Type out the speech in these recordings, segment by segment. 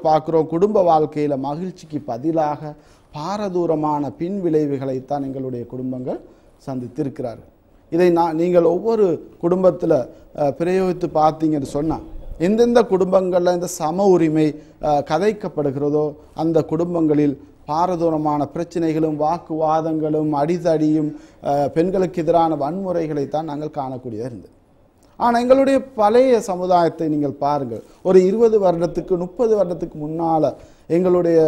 பார்க்கிறோம் குடும்ப வாழ்க்கையில மகிழ்ச்சிக்கு பதிலாக பாரதூரமான பின் விளைவுகளைத்தான் எங்களுடைய குடும்பங்கள் சந்தித்திருக்கிறார்கள். இதை நீங்கள் ஒவ்வொரு குடும்பத்தில் பிரயோகித்து பார்த்தீங்கன்னு சொன்னால் எந்தெந்த குடும்பங்களில் இந்த சம உரிமை கதைக்கப்படுகிறதோ அந்த குடும்பங்களில் பாரதூரமான பிரச்சனைகளும் வாக்குவாதங்களும் அடிதடியும் பெண்களுக்கு எதிரான வன்முறைகளைத்தான் நாங்கள் காணக்கூடியதாக இருந்தது. ஆனால் எங்களுடைய பழைய சமுதாயத்தை நீங்கள் பாருங்கள். ஒரு 20 வருடத்துக்கு 30 வருடத்துக்கு முன்னால் எங்களுடைய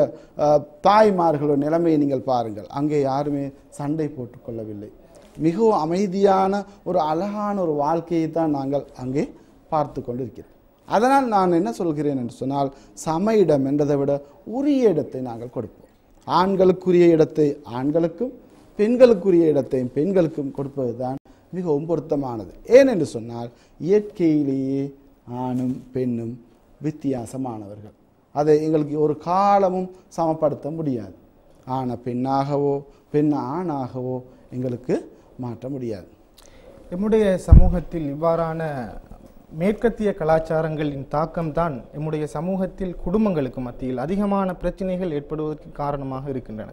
தாய்மார்களோட நிலைமையை நீங்கள் பாருங்கள். அங்கே யாருமே சண்டை போட்டுக்கொள்ளவில்லை. மிகவும் அமைதியான ஒரு அழகான ஒரு வாழ்க்கையை தான் நாங்கள் அங்கே பார்த்து கொண்டு இருக்கிறோம். அதனால் நான் என்ன சொல்கிறேன் என்று சொன்னால் சம இடம் என்றதை விட உரிய இடத்தை நாங்கள் கொடுப்போம். ஆண்களுக்குரிய இடத்தை ஆண்களுக்கும் பெண்களுக்குரிய இடத்தையும் பெண்களுக்கும் கொடுப்பது தான் மிகவும் பொருத்தமானது. ஏனென்று சொன்னால் இயற்கையிலேயே ஆணும் பெண்ணும் வித்தியாசமானவர்கள். அதை எங்களுக்கு ஒரு காலமும் சமப்படுத்த முடியாது. ஆணை பெண்ணாகவோ பெண் ஆணாகவோ எங்களுக்கு மாற்ற முடியாது. நம்முடைய சமூகத்தில் இவ்வாறான மேற்கத்திய கலாச்சாரங்களின் தாக்கம்தான் நம்முடைய சமூகத்தில் குடும்பங்களுக்கு மத்தியில் அதிகமான பிரச்சனைகள் ஏற்படுவதற்கு காரணமாக இருக்கின்றன.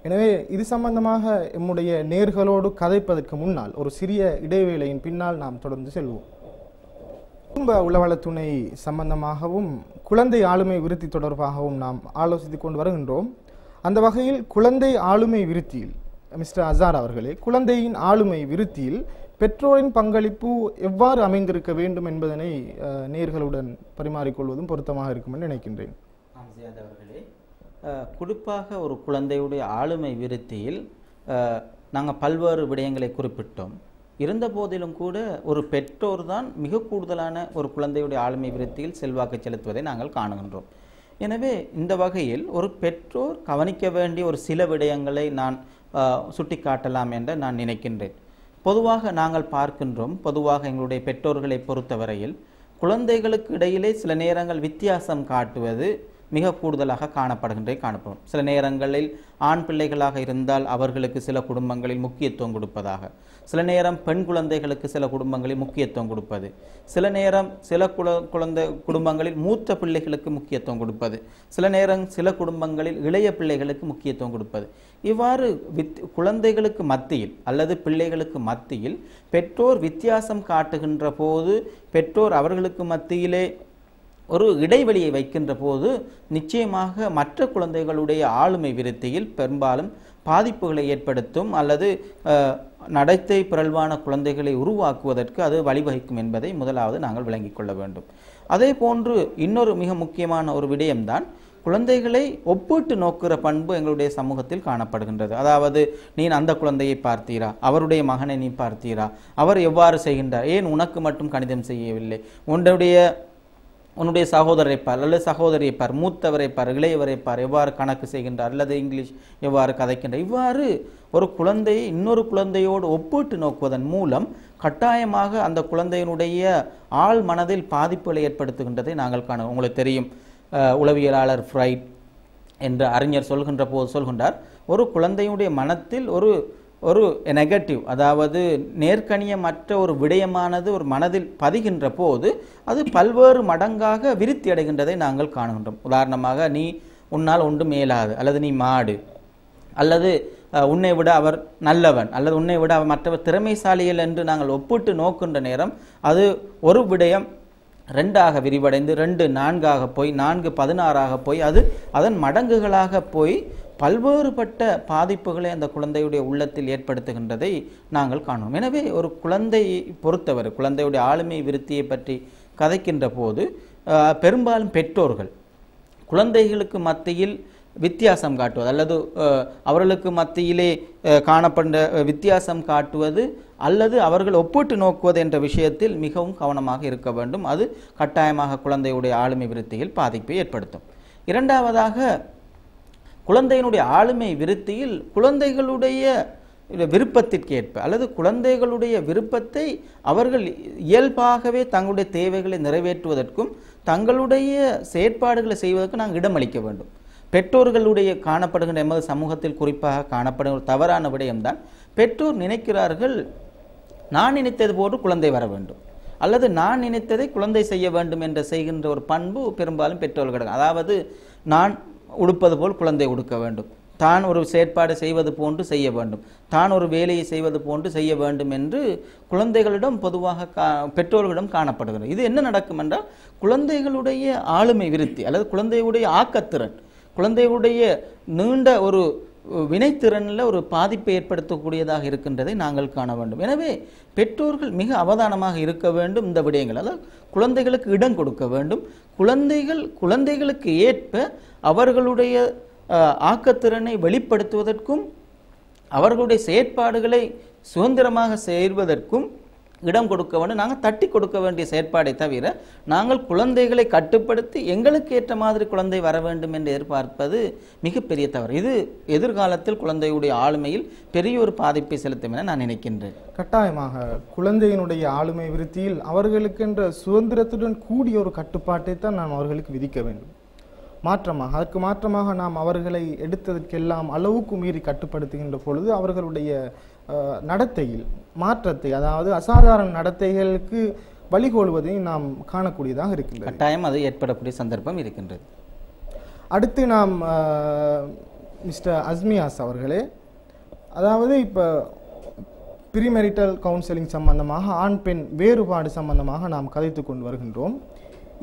எனவே இது சம்பந்தமாக நம்முடைய நேர்களோடு கதைப்பதற்கு முன்னால் ஒரு சிறிய இடைவேளையின் பின்னால் நாம் தொடர்ந்து செல்வோம். குடும்ப உளவளத்துணை சம்பந்தமாகவும் குழந்தை ஆளுமை விருத்தி தொடர்பாகவும் நாம் ஆலோசித்துக் கொண்டு வருகின்றோம். அந்த வகையில் குழந்தை ஆளுமை விருத்தியில் மிஸ்டர் அசார் அவர்களே, குழந்தையின் ஆளுமை விருத்தியில் பெற்றோரின் பங்களிப்பு எவ்வாறு அமைந்திருக்க வேண்டும் என்பதனை நேர்களுடன் பரிமாறிக்கொள்வதும் பொருத்தமாக இருக்கும் என்று நினைக்கின்றேன். அவர்களே, குறிப்பாக ஒரு குழந்தையுடைய ஆளுமை விருத்தியில் நாங்கள் பல்வேறு விடயங்களை குறிப்பிட்டோம். இருந்த போதிலும் கூட ஒரு பெற்றோர் தான் மிக கூடுதலான ஒரு குழந்தையுடைய ஆளுமை விருத்தியில் செல்வாக்கு செலுத்துவதை நாங்கள் காணுகின்றோம். எனவே இந்த வகையில் ஒரு பெற்றோர் கவனிக்க வேண்டிய ஒரு சில விடயங்களை நான் சுட்டிக்காட்டலாம் என்று நான் நினைக்கின்றேன். பொதுவாக நாங்கள் பார்க்கின்றோம், பொதுவாக எங்களுடைய பெற்றோர்களை பொறுத்தவரையில் குழந்தைகளுக்கு இடையிலே சில நேரங்கள் வித்தியாசம் காட்டுவது மிக கூடுதலாக காணப்படும். சில நேரங்களில் ஆண் பிள்ளைகளாக இருந்தால் அவர்களுக்கு சில குடும்பங்களில் முக்கியத்துவம் கொடுப்பதாக, சில நேரம் பெண் குழந்தைகளுக்கு சில குடும்பங்களில் முக்கியத்துவம் கொடுப்பது, சில நேரம் சில குடும்பங்களில் மூத்த பிள்ளைகளுக்கு முக்கியத்துவம் கொடுப்பது, சில குடும்பங்களில் இளைய பிள்ளைகளுக்கு முக்கியத்துவம் கொடுப்பது. இவ்வாறு குழந்தைகளுக்கு மத்தியில் அல்லது பிள்ளைகளுக்கு மத்தியில் பெற்றோர் வித்தியாசம் காட்டுகின்ற போது, பெற்றோர் அவர்களுக்கு மத்தியிலே ஒரு இடைவெளியை வைக்கின்ற போது நிச்சயமாக மற்ற குழந்தைகளுடைய ஆளுமை விருத்தியில் பெரும்பாலும் பாதிப்புகளை ஏற்படுத்தும் அல்லது நடத்தை பிறழ்வான குழந்தைகளை உருவாக்குவதற்கு அது வழிவகுக்கும் என்பதை முதலாவது நாங்கள் விளங்கிக் கொள்ள வேண்டும். அதே போன்று இன்னொரு மிக முக்கியமான ஒரு விடயம்தான் குழந்தைகளை ஒப்பிட்டு நோக்குகிற பண்பு எங்களுடைய சமூகத்தில் காணப்படுகின்றது. அதாவது, நீ அந்த குழந்தையை பார்த்தீரா, அவருடைய மகனை நீ பார்த்தீரா, அவர் எவ்வாறு செய்கின்றார், ஏன் உனக்கு மட்டும் கணிதம் செய்யவில்லை, உன்னுடைய சகோதரரை பார் அல்லது சகோதரியை பார், மூத்தவரை பார், இளையவரை பார், எவ்வாறு கணக்கு செய்கின்றார் அல்லது இங்கிலீஷ் எவ்வாறு கதைக்கின்றார். இவ்வாறு ஒரு குழந்தையை இன்னொரு குழந்தையோடு ஒப்பிட்டு நோக்குவதன் மூலம் கட்டாயமாக அந்த குழந்தையினுடைய ஆழ் மனதில் பாதிப்புகளை ஏற்படுத்துகின்றதை நாங்கள் காண. உங்களுக்கு தெரியும், உளவியலாளர் ஃப்ரைட் என்ற அறிஞர் சொல்கின்றார், ஒரு குழந்தையுடைய மனத்தில் ஒரு நெகட்டிவ், அதாவது நேர்கணியமற்ற ஒரு விடயமானது ஒரு மனதில் பதிகின்ற போது அது பல்வேறு மடங்காக விருத்தி அடைகின்றதை நாங்கள் காணுகின்றோம். உதாரணமாக, உன்னால் ஒன்றும் மேலாது, அல்லது நீ மாடு, அல்லது உன்னை விட அவர் நல்லவன், அல்லது உன்னை விட அவர் மற்றவர் திறமைசாலிகள் என்று நாங்கள் ஒப்பிட்டு நோக்கின்ற நேரம் அது ஒரு விடயம் 2ஆக விரிவடைந்து 2 4ஆக போய் 4 16ஆக போய் அது அதன் மடங்குகளாக போய் பல்வேறுபட்ட பாதிப்புகளை அந்த குழந்தையுடைய உள்ளத்தில் ஏற்படுத்துகின்றதை நாங்கள் காணோம். எனவே ஒரு குழந்தையை பொறுத்தவரை குழந்தையுடைய ஆளுமை விருத்தியை பற்றி கதைக்கின்ற போது பெரும்பாலும் பெற்றோர்கள் குழந்தைகளுக்கு மத்தியில் வித்தியாசம் காட்டுவது அல்லது அவர்களுக்கு மத்தியிலே காணப்படுகின்ற வித்தியாசம் காட்டுவது அல்லது அவர்கள் ஒப்பிட்டு நோக்குவது என்ற விஷயத்தில் மிகவும் கவனமாக இருக்க வேண்டும். அது கட்டாயமாக குழந்தையுடைய ஆளுமை விருத்தியில் பாதிப்பை ஏற்படுத்தும். இரண்டாவதாக, குழந்தையினுடைய ஆளுமை விருத்தியில் குழந்தைகளுடைய விருப்பத்திற்கேற்ப அல்லது குழந்தைகளுடைய விருப்பத்தை அவர்கள் இயல்பாகவே தங்களுடைய தேவைகளை நிறைவேற்றுவதற்கும் தங்களுடைய செயற்பாடுகளை செய்வதற்கு நாங்கள் இடமளிக்க வேண்டும். பெற்றோர்களுடைய காணப்படுகின்ற எமது சமூகத்தில் குறிப்பாக காணப்படும் ஒரு தவறான விடயம்தான், பெற்றோர் நினைக்கிறார்கள் நான் நினைத்தது போன்று குழந்தை வர வேண்டும், அல்லது நான் நினைத்ததை குழந்தை செய்ய வேண்டும் என்று செய்கின்ற ஒரு பண்பு பெரும்பாலும் பெற்றோர்கள். அதாவது நான் உடுப்பது போல் குழந்தை உடுக்க வேண்டும், தான் ஒரு செயற்பாடு செய்வது போன்று செய்ய வேண்டும், தான் ஒரு வேலையை செய்வது போன்று செய்ய வேண்டும் என்று குழந்தைகளிடம் பொதுவாக பெற்றோர்களிடம் காணப்படுகிறது. இது என்ன நடக்கும் என்றால் குழந்தைகளுடைய ஆளுமை விருத்தி அல்லது குழந்தையுடைய ஆக்கத்திறன், குழந்தையுடைய நீண்ட ஒரு வினைத்திறனில் ஒரு பாதிப்பை ஏற்படுத்தக்கூடியதாக இருக்கின்றதை நாங்கள் காண வேண்டும். எனவே பெற்றோர்கள் மிக அவதானமாக இருக்க வேண்டும். இந்த விடயங்கள் அதாவது குழந்தைகளுக்கு இடம் கொடுக்க வேண்டும். குழந்தைகளுக்கு ஏற்ப அவர்களுடைய ஆக்கத்திறனை வெளிப்படுத்துவதற்கும் அவர்களுடைய செயற்பாடுகளை சுதந்திரமாக செய்வதற்கும் இடம் கொடுக்க வேண்டும். நாங்கள் தட்டி கொடுக்க வேண்டிய செயற்பாடை தவிர நாங்கள் குழந்தைகளை கட்டுப்படுத்தி எங்களுக்கு ஏற்ற மாதிரி குழந்தை வர வேண்டும் என்று எதிர்பார்ப்பது மிகப்பெரிய தவறு. இது எதிர்காலத்தில் குழந்தையுடைய ஆளுமையில் பெரிய ஒரு பாதிப்பை செலுத்தும் என நான் நினைக்கின்றேன். கட்டாயமாக குழந்தையினுடைய ஆளுமை விருத்தியில் அவர்களுக்கென்ற சுதந்திரத்துடன் கூடிய ஒரு கட்டுப்பாட்டை தான் நாம் அவர்களுக்கு விதிக்க வேண்டும். அதற்கு மாற்றமாக நாம் அவர்களை எடுத்ததற்கெல்லாம் அளவுக்கு மீறி கட்டுப்படுத்துகின்ற பொழுது அவர்களுடைய நடத்தையில் மாற்றத்தை, அதாவது அசாதாரண நடத்தைகளுக்கு வழிகோலுவதை நாம் காணக்கூடியதாக இருக்கின்றது. கட்டாயம் அது ஏற்படக்கூடிய சந்தர்ப்பம் இருக்கின்றது. அடுத்து நாம் மிஸ்டர் அஸ்மியாஸ் அவர்களே, அதாவது இப்போ ப்ரீமெரிட்டல் கவுன்சிலிங் சம்பந்தமாக ஆண் பெண் வேறுபாடு சம்பந்தமாக நாம் கதைத்து கொண்டு வருகின்றோம்.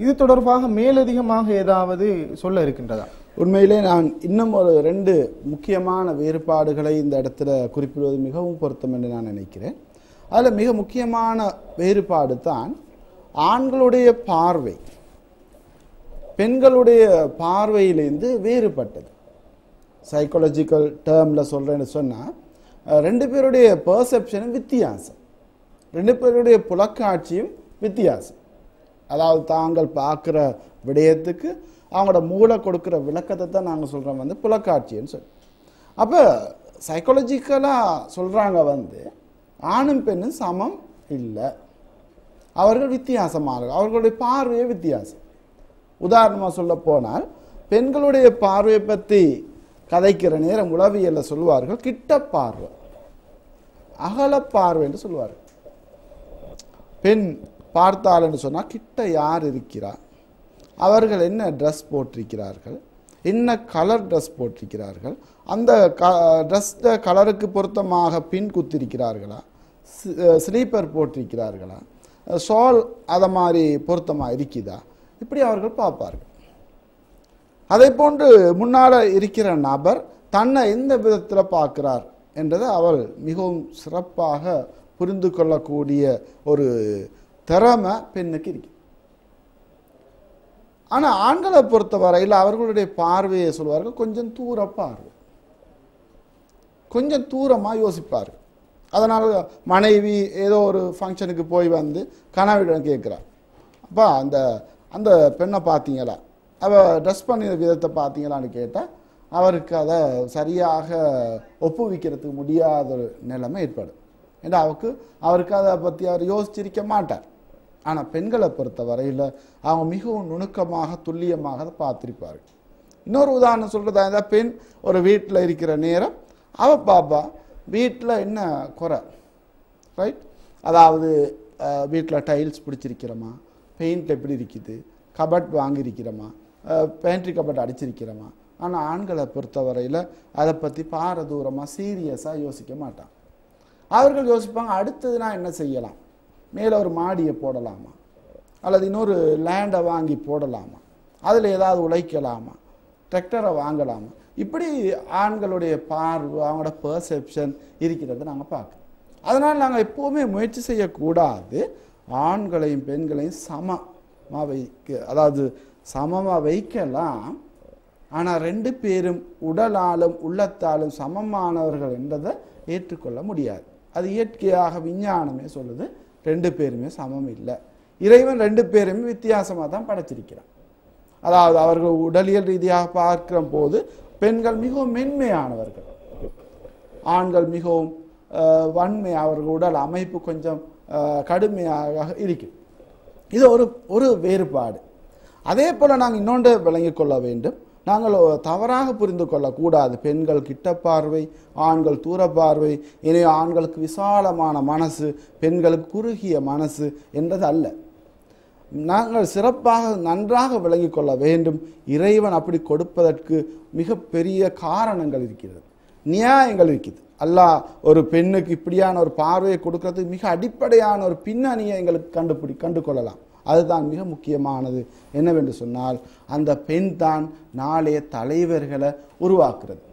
இது தொடர்பாக மேலதிகமாக ஏதாவது சொல்ல இருக்கின்றதா? உண்மையிலே நான் இன்னும் ஒரு 2 முக்கியமான வேறுபாடுகளை இந்த இடத்துல குறிப்பிடுவது மிகவும் பொருத்தம் என்று நான் நினைக்கிறேன். அதில் மிக முக்கியமான வேறுபாடு தான் ஆண்களுடைய பார்வை பெண்களுடைய பார்வையிலிருந்து வேறுபட்டது. சைக்காலஜிக்கல் டேர்மில் சொல்கிறேன்னு சொன்னால் 2 பேருடைய பெர்செப்ஷனும் வித்தியாசம், 2 பேருடைய புலக்காட்சியும் வித்தியாசம். அதாவது தாங்கள் பார்க்குற விடயத்துக்கு அவங்களோட மூளை கொடுக்குற விளக்கத்தை தான் நாங்கள் சொல்கிறோம் புலக்காட்சின்னு சொல்லி. அப்போ சைக்காலஜிக்கலாக சொல்கிறாங்க ஆணும் பெண்ணும் சமம் இல்லை, அவர்கள் வித்தியாசமாக, அவர்களுடைய பார்வையே வித்தியாசம். உதாரணமாக சொல்ல போனால் பெண்களுடைய பார்வையை பற்றி கதைக்கிற நேரம் உளவியலில் சொல்லுவார்கள் கிட்ட பார்வை, அகல பார்வை என்று சொல்லுவார்கள். பெண் பார்த்தால் என்று சொன்னால் கிட்ட யார் இருக்கிறார், அவர்கள் என்ன ட்ரெஸ் போட்டிருக்கிறார்கள், என்ன கலர் ட்ரெஸ் போட்டிருக்கிறார்கள், அந்த ட்ரெஸ் கலருக்கு பொருத்தமாக பின் குத்திருக்கிறார்களா, ஸ்லீப்பர் போட்டிருக்கிறார்களா, ஷால் அதை மாதிரி பொருத்தமாக இருக்குதா, இப்படி அவர்கள் பார்ப்பார்கள். அதை போன்று முன்னால் இருக்கிற நபர் தன்னை எந்த விதத்தில் பார்க்கிறார் என்றதை அவள் மிகவும் சிறப்பாக புரிந்து கொள்ளக்கூடிய ஒரு திறமை பெண்ணுக்கு இருக்கு. ஆனால் ஆண்களை பொறுத்தவரையில் அவர்களுடைய பார்வையை சொல்வார்கள் கொஞ்சம் தூர பார்வை, கொஞ்சம் தூரமாக யோசிப்பார்கள். அதனால் மனைவி ஏதோ ஒரு ஃபங்க்ஷனுக்கு போய் கணவனிடம் கேட்குறார், அப்பா அந்த அந்த பெண்ணை பார்த்தீங்களா, அவள் ட்ரெஸ் பண்ணின விதத்தை பார்த்தீங்களான்னு கேட்டால் அவருக்கு அதை சரியாக ஒப்புவிக்கிறதுக்கு முடியாத ஒரு நிலைமை ஏற்படும். ஏன்னா அவருக்கு அதை பற்றி அவர் யோசிச்சிருக்க மாட்டார். ஆனால் பெண்களை பொறுத்த வரையில் அவங்க மிகவும் நுணுக்கமாக துல்லியமாக அதை பார்த்திருப்பார்கள். இன்னொரு உதாரணம் சொல்கிறதா இருந்தால் பெண் ஒரு வீட்டில் இருக்கிற நேரம் அவள் பாப்பா வீட்டில் என்ன குறை, ரைட், அதாவது வீட்டில் டைல்ஸ் பிடிச்சிருக்கிறோமா, பெயிண்ட் எப்படி இருக்குது, கபட் வாங்கியிருக்கிறோமா, பேண்ட்ரி கபட் அடிச்சிருக்கிறோமா. ஆனால் ஆண்களை பொறுத்தவரையில் அதை பற்றி பாரதூரமாக சீரியஸாக யோசிக்க மாட்டான். அவர்கள் யோசிப்பாங்க அடுத்தது நான் என்ன செய்யலாம், மேலே ஒரு மாடியை போடலாமா, அல்லது இன்னொரு லேண்டை வாங்கி போடலாமா, அதில் ஏதாவது உழைக்கலாமா, டிராக்டரை வாங்கலாமா. இப்படி ஆண்களுடைய பார்வை அவங்களோட பெர்செப்ஷன் இருக்கிறத நாங்கள் பார்க்குறோம். அதனால் நாங்கள் எப்போவுமே முயற்சி செய்யக்கூடாது ஆண்களையும் பெண்களையும் சமமாக வைக்க, அதாவது சமமாக வைக்கலாம், ஆனால் 2 பேரும் உடலாலும் உள்ளத்தாலும் சமமானவர்கள் என்றதை ஏற்றுக்கொள்ள முடியாது. அது இயற்கையாக விஞ்ஞானமே சொல்லுது 2 பேருமே சமம் இல்லை. இறைவன் 2 பேருமே வித்தியாசமாக தான் படைச்சிருக்கிறான். அதாவது அவர்கள் உடலியல் ரீதியாக பார்க்கிற போது பெண்கள் மிகவும் மென்மையானவர்கள், ஆண்கள் மிகவும் வன்மை, அவர்கள் உடல் அமைப்பு கொஞ்சம் கடுமையாக இருக்கு. இது ஒரு வேறுபாடு. அதே போல் நாங்கள் இன்னொன்று விளங்கிக் கொள்ள வேண்டும். நாங்கள் தவறாக புரிந்து கொள்ளக்கூடாது. பெண்கள் கிட்ட பார்வை, ஆண்கள் தூர பார்வை, எனவே ஆண்களுக்கு விசாலமான மனசு, பெண்களுக்கு குறுகிய மனசு என்றது அல்ல. நாங்கள் சிறப்பாக நன்றாக விளங்கிக் கொள்ள வேண்டும். இறைவன் அப்படி கொடுப்பதற்கு மிக பெரிய காரணங்கள் இருக்கிறது, நியாயங்கள் இருக்குது. அல்லாஹ் ஒரு பெண்ணுக்கு இப்படியான ஒரு பார்வையை கொடுக்கறதுக்கு மிக அடிப்படையான ஒரு பின்னணியை எங்களுக்கு கண்டு கொள்ளலாம். அதுதான் மிக முக்கியமானது. என்னவென்று சொன்னால், அந்த பெண் தான் நாளைய தலைவர்களை உருவாக்குறது.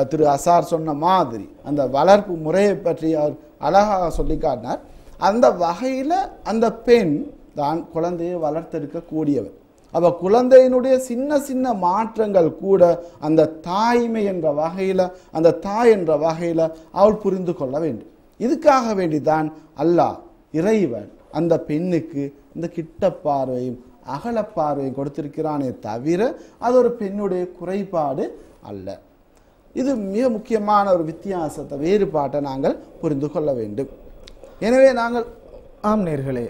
திரு அசார் சொன்ன மாதிரி அந்த வளர்ப்பு முறையை பற்றி அவர் அழகாக சொல்லி காட்டினார். அந்த வகையில் அந்த பெண் தான் குழந்தையை வளர்த்தெடுக்கக்கூடியவர். அப்போ குழந்தையினுடைய சின்ன சின்ன மாற்றங்கள் கூட அந்த தாய்மை என்ற வகையில், அந்த தாய் என்ற வகையில் அவள் புரிந்து கொள்ள வேண்டும். இதுக்காக வேண்டிதான் அல்லாஹ் இறைவன் அந்த பெண்ணுக்கு இந்த கிட்ட பார்வையும் அகல பார்வையும் கொடுத்திருக்கிறானே தவிர அது ஒரு பெண்ணுடைய குறைபாடு அல்ல. இது மிக முக்கியமான ஒரு வித்தியாசத்தை, வேறுபாட்டை நாங்கள் புரிந்து கொள்ள வேண்டும். எனவே நாங்கள் நேயர்களே,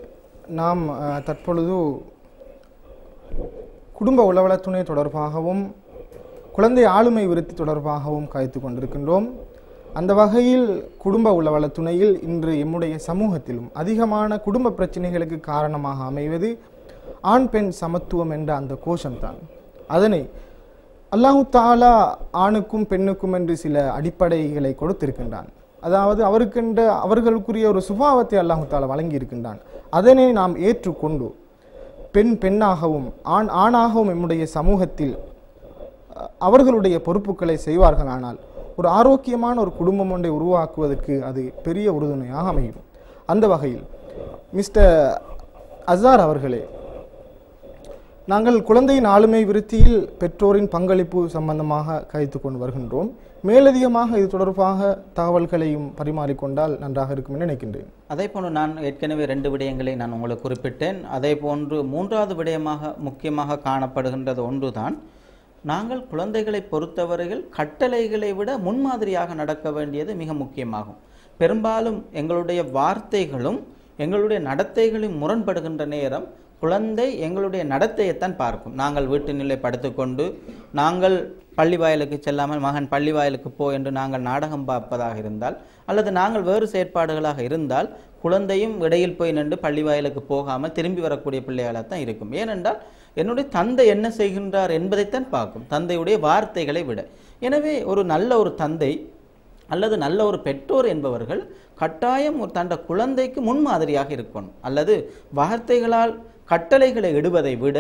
நாம் தற்பொழுது குடும்ப உளவளத்துணை தொடர்பாகவும் குழந்தை ஆளுமை விருத்தி தொடர்பாகவும் கதைத்து கொண்டிருக்கின்றோம். அந்த வகையில் குடும்ப உளவளத்துணையில் இன்று எம்முடைய சமூகத்திலும் அதிகமான குடும்ப பிரச்சனைகளுக்கு காரணமாக அமைவது ஆண் பெண் சமத்துவம் என்ற அந்த கோஷம்தான். அதனை அல்லாஹு தாலா ஆணுக்கும் பெண்ணுக்கும் என்று சில அடிப்படைகளை கொடுத்திருக்கின்றான். அதாவது அவர்களுக்குரிய ஒரு சுபாவத்தை அல்லாஹு தாலா வழங்கி இருக்கின்றான். அதனை நாம் ஏற்றுக்கொண்டு பெண் பெண்ணாகவும் ஆண் ஆணாகவும் நம்முடைய சமூகத்தில் அவர்களுடைய பொறுப்புகளை செய்வார்களானால் ஒரு ஆரோக்கியமான ஒரு குடும்பம் ஒன்றை உருவாக்குவதற்கு அது பெரிய உறுதுணையாக அமையும். அந்த வகையில் மிஸ்டர் அசார் அவர்களே, நாங்கள் குழந்தையின் ஆளுமை விருத்தியில் பெற்றோரின் பங்களிப்பு சம்பந்தமாக கதைத்து கொண்டு வருகின்றோம். மேலதிகமாக இது தொடர்பாக தகவல்களையும் பரிமாறிக்கொண்டால் நன்றாக இருக்கும் என்று நினைக்கின்றேன். அதே போன்று நான் ஏற்கனவே 2 விடயங்களை நான் உங்களுக்கு குறிப்பிட்டேன். அதே போன்று 3வது விடயமாக முக்கியமாக காணப்படுகின்றது ஒன்றுதான், நாங்கள் குழந்தைகளை பொறுத்தவரையில் கட்டளைகளை விட முன்மாதிரியாக நடக்க வேண்டியது மிக முக்கியமாகும். பெரும்பாலும் எங்களுடைய வார்த்தைகளும் எங்களுடைய நடத்தைகளும் முரண்படுகின்ற நேரம் குழந்தை எங்களுடைய நடத்தையைத்தான் பார்க்கும். நாங்கள் வீட்டு நிலை படுத்துக்கொண்டு நாங்கள் பள்ளி வாயிலுக்கு செல்லாமல் மகன் பள்ளி வாயிலுக்கு போ என்று நாங்கள் நாடகம் பார்ப்பதாக இருந்தால், அல்லது நாங்கள் வேறு செயற்பாடுகளாக இருந்தால், குழந்தையும் இடையில் போய் நின்று பள்ளி வாயிலுக்கு போகாமல் திரும்பி வரக்கூடிய பிள்ளைகளாக தான் இருக்கும். ஏனென்றால் என்னுடைய தந்தை என்ன செய்கின்றார் என்பதைத்தான் பார்க்கும், தந்தையுடைய வார்த்தைகளை விட. எனவே ஒரு நல்ல ஒரு தந்தை அல்லது நல்ல ஒரு பெற்றோர் என்பவர்கள் கட்டாயம் ஒரு தண்ட குழந்தைக்கு முன்மாதிரியாக இருக்கணும். அல்லது வார்த்தைகளால் கட்டளைகளை இடுவதை விட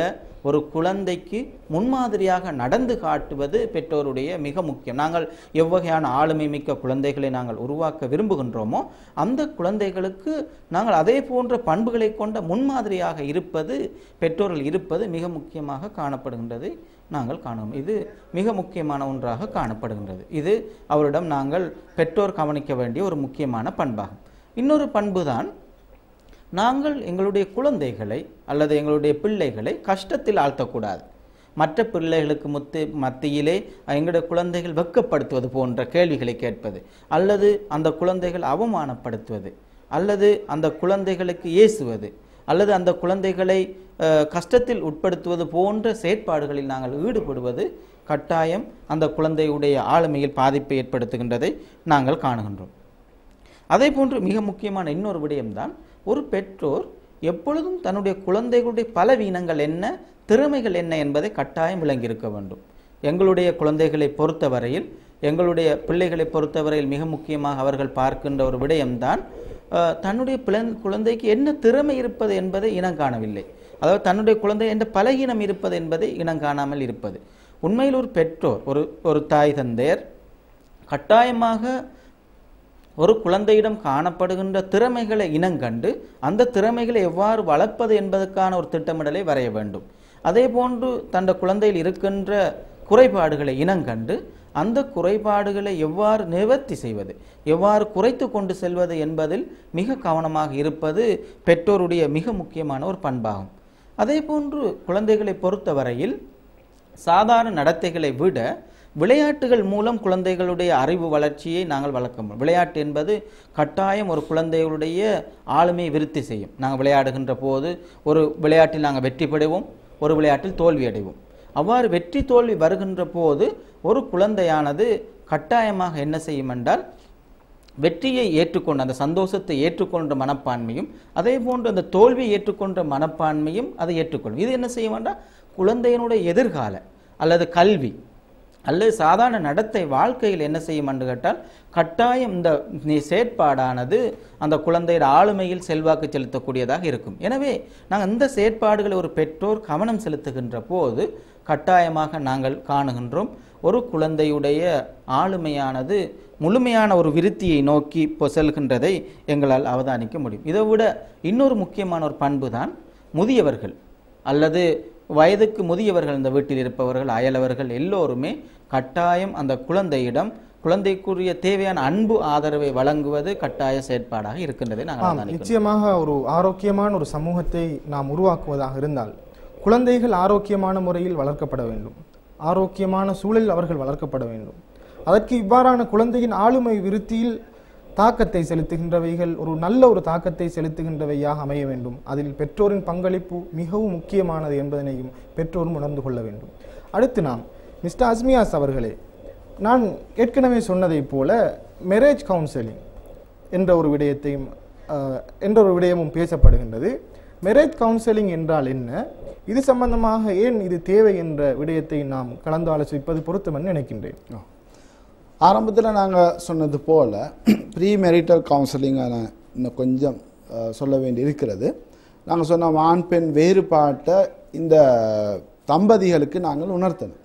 ஒரு குழந்தைக்கு முன்மாதிரியாக நடந்து காட்டுவது பெற்றோருடைய மிக முக்கியம். நாங்கள் எவ்வகையான ஆளுமை மிக்க குழந்தைகளை நாங்கள் உருவாக்க விரும்புகின்றோமோ அந்த குழந்தைகளுக்கு நாங்கள் அதே போன்ற பண்புகளை கொண்ட முன்மாதிரியாக இருப்பது, பெற்றோர்கள் இருப்பது மிக முக்கியமாக காணப்படுகின்றது. நாங்கள் காணும் இது மிக முக்கியமான ஒன்றாக காணப்படுகின்றது. இது அவரிடம் நாங்கள் பெற்றோர் கவனிக்க வேண்டிய ஒரு முக்கியமான பண்பாகும். இன்னொரு பண்புதான், நாங்கள் எங்களுடைய குழந்தைகளை அல்லது எங்களுடைய பிள்ளைகளை கஷ்டத்தில் ஆழ்த்தக்கூடாது. மற்ற பிள்ளைகளுக்கு மத்தியிலே எங்களுடைய குழந்தைகள் வெட்கப்படுத்துவது போன்ற கேள்விகளை கேட்பது, அல்லது அந்த குழந்தைகள் அவமானப்படுத்துவது, அல்லது அந்த குழந்தைகளுக்கு ஏசுவது, அல்லது அந்த குழந்தைகளை கஷ்டத்தில் உட்படுத்துவது போன்ற செயற்பாடுகளில் நாங்கள் ஈடுபடுவது கட்டாயம் அந்த குழந்தையுடைய ஆளுமையில் பாதிப்பை ஏற்படுத்துகின்றதை நாங்கள் காணுகின்றோம். அதே போன்று மிக முக்கியமான இன்னொரு விடயம்தான், ஒரு பெற்றோர் எப்பொழுதும் தன்னுடைய குழந்தைகளுடைய பலவீனங்கள் என்ன, திறமைகள் என்ன என்பதை கட்டாயம் விளங்கியிருக்க வேண்டும். எங்களுடைய குழந்தைகளை பொறுத்தவரையில், எங்களுடைய பிள்ளைகளை பொறுத்தவரையில் மிக முக்கியமாக அவர்கள் பார்க்கின்ற ஒரு விடயம்தான், தன்னுடைய குழந்தைக்கு என்ன திறமை இருப்பது என்பதை இனங்காணவில்லை. அதாவது தன்னுடைய குழந்தை என்ற பலகீனம் இருப்பது என்பதை இனங்காணாமல் இருப்பது. உண்மையில் ஒரு பெற்றோர், ஒரு தாய் தந்தையர் கட்டாயமாக ஒரு குழந்தையிடம் காணப்படுகின்ற திறமைகளை இனங்கண்டு அந்த திறமைகளை எவ்வாறு வளர்ப்பது என்பதற்கான ஒரு திட்டமிடலை வரைய வேண்டும். அதே போன்று தன் குழந்தையில் இருக்கின்ற குறைபாடுகளை இனங்கண்டு அந்த குறைபாடுகளை எவ்வாறு நிவர்த்தி செய்வது, எவ்வாறு குறைத்து கொண்டு செல்வது என்பதில் மிக கவனமாக இருப்பது பெற்றோருடைய மிக முக்கியமான ஒரு பண்பாகும். அதே போன்று குழந்தைகளை பொறுத்தவரையில் சாதாரண நடத்தைகளை விட விளையாட்டுகள் மூலம் குழந்தைகளுடைய அறிவு வளர்ச்சியை நாங்கள் வளர்க்க முடியும். விளையாட்டு என்பது கட்டாயம் ஒரு குழந்தைகளுடைய ஆளுமையை விருத்தி செய்யும். நாங்கள் விளையாடுகின்ற போது ஒரு விளையாட்டில் நாங்கள் வெற்றி பெறுவோம், ஒரு விளையாட்டில் தோல்வி அடைவோம். அவ்வாறு வெற்றி தோல்வி வருகின்ற போது ஒரு குழந்தையானது கட்டாயமாக என்ன செய்யும் என்றால் வெற்றியை ஏற்றுக்கொண்ட அந்த சந்தோஷத்தை ஏற்றுக்கொண்ட மனப்பான்மையும் அதே போன்று அந்த தோல்வியை ஏற்றுக்கொண்ட மனப்பான்மையும் அதை ஏற்றுக்கொள்ளும். இது என்ன செய்ய வேண்டாம், குழந்தையினுடைய எதிர்கால அல்லது கல்வி அல்லது சாதாரண நடத்தை வாழ்க்கையில் என்ன செய்யும் என்று கேட்டால் கட்டாயம் இந்த செயற்பாடானது அந்த குழந்தையின் ஆளுமையில் செல்வாக்கு செலுத்தக்கூடியதாக இருக்கும். எனவே நாங்கள் இந்த செயற்பாடுகளை ஒரு பெற்றோர் கவனம் செலுத்துகின்ற போது கட்டாயமாக நாங்கள் காணுகின்றோம் ஒரு குழந்தையுடைய ஆளுமையானது முழுமையான ஒரு விருத்தியை நோக்கி செல்கின்றதை எங்களால் அவதானிக்க முடியும். இதை விட இன்னொரு முக்கியமான ஒரு பண்பு தான் முதியவர்கள் அல்லது வயதுக்கு முதியவர்கள் இந்த வீட்டில் இருப்பவர்கள் அயலவர்கள் எல்லோருமே கட்டாயம் அந்த குழந்தையிடம் குழந்தைக்குரிய தேவையான அன்பு ஆதரவை வழங்குவது கட்டாய செயற்பாடாக இருக்கின்றதை நாங்கள் நிச்சயமாக ஒரு ஆரோக்கியமான ஒரு சமூகத்தை நாம் உருவாக்குவதாக இருந்தால் குழந்தைகள் ஆரோக்கியமான முறையில் வளர்க்கப்பட வேண்டும், ஆரோக்கியமான சூழலில் அவர்கள் வளர்க்கப்பட வேண்டும். அதற்கு இவ்வாறான குழந்தையின் ஆளுமை விருத்தியில் தாக்கத்தை செலுத்துகின்றவைகள் ஒரு நல்ல ஒரு தாக்கத்தை செலுத்துகின்றவையாக அமைய வேண்டும். அதில் பெற்றோரின் பங்களிப்பு மிகவும் முக்கியமானது என்பதனையும் பெற்றோரும் உணர்ந்து கொள்ள வேண்டும். அடுத்து நாம் மிஸ்டர் அஸ்மியாஸ் அவர்களே, நான் ஏற்கனவே சொன்னதைப் போல மேரேஜ் கவுன்சிலிங் என்ற ஒரு விடயமும் பேசப்படுகின்றது. மேரேஜ் கவுன்சிலிங் என்றால் என்ன, இது சம்பந்தமாக ஏன் இது தேவை என்ற விடயத்தை நாம் கலந்து ஆலோசிப்பது பொருத்தமென்று நினைக்கின்றேன். ஆரம்பத்தில் நாங்கள் சொன்னது போல் ப்ரீ மேரிட்டல் கவுன்சிலிங்கை நான் இன்னும் கொஞ்சம் சொல்ல வேண்டி இருக்கிறது. நாங்கள் சொன்ன ஆண் பெண் வேறுபாட்டை இந்த தம்பதிகளுக்கு நாங்கள் உணர்த்தணும்.